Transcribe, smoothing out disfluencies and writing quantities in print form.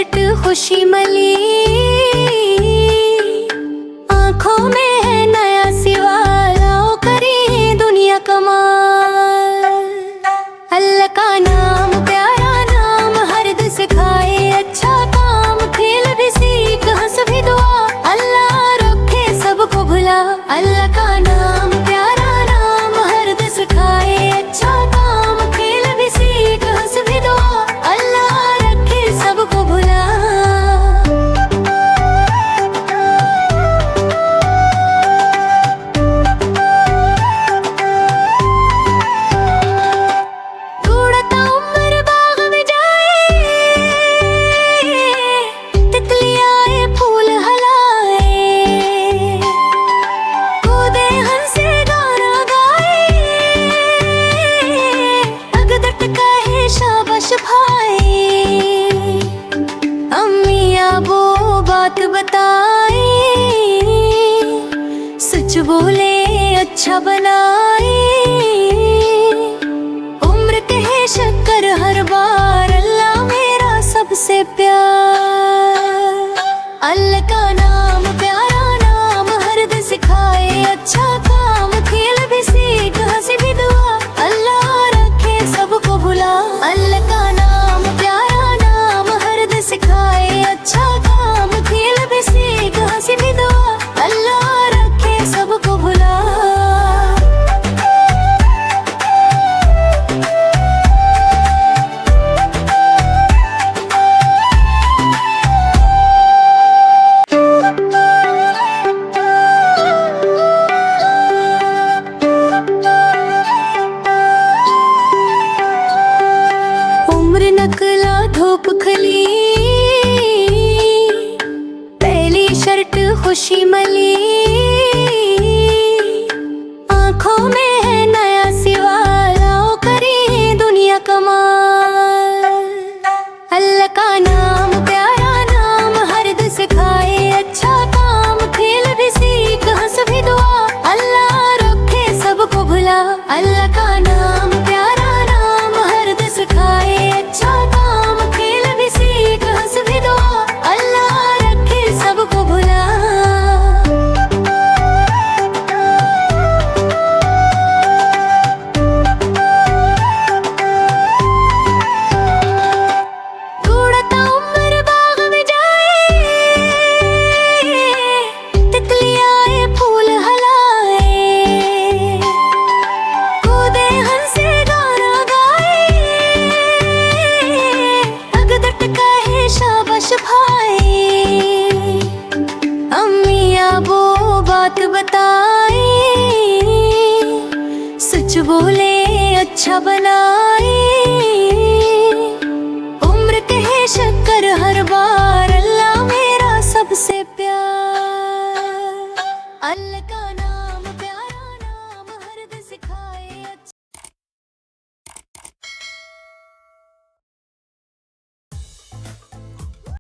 Shirt खुशी मली, आंखों में है नया सिवा, लाओ करी दुनिया कमाल। अल्लाह का नाम प्यारा नाम, हर दिल सिखाए अच्छा काम, खेल भी सीख हंस भी दुआ, अल्लाह रखे सबको भुला। अल्लाह का नाम प्यारा नाम, हर दिल सिखाए अच्छा काम, खेल भी सीख हंस भी दुआ, अल्लाह रखे सबको भुला। उड़ता उम्र बाग में जाए, तितलियां आए फूल हलाए, कूदे हंसे गाना गाए, अगदट कहे शाबाश भाई। अम्मी आबो बात बताए, सच बोले अच्छा बनाए, उम्र कहे शक्कर हर बार, अल्लाह मेरा सबसे प्यार। अल्लाह का नाम प्यारा नाम, हर दिल सिखाए अच्छा काम, खेल भी सीख हंसी भी दुआ, अल्लाह रखे सबको भुला। अल्लाह का नाम प्यारा नाम, हर दिल सिखाए अच्छा काम, खेल भी सीख हंसी भी दुआ, अल्लाह रखे सबको भुला। उम्र नकला धूप खली, पहली शर्ट खुशी मली, आंखों में है नया सिवा, लाओ करी दुनिया कमाल। अल्लाह का नाम प्यारा नाम, हर दिल सिखाए अच्छा काम, खेल भी सीख हंस भी दुआ, अल्लाह रखे सबको भुला। अल्लाह का नाम प्यारा नाम, हर दिल सिखाए अच्छा काम, खेल भी सीख हंस भी दुआ, अल्लाह रखे सबको भुला। उड़ता उम्र बाग में जाए, तितलियां आए फूल हलाए, कूदे हंसे गाना गाए, अगदट कहे शाबाश भाई। अम्मी आबो बात बताए, सच बोले अच्छा बनाए, उम्र कहे शक्कर हर बार, अल्लाह मेरा सबसे प्यार। अल्लाह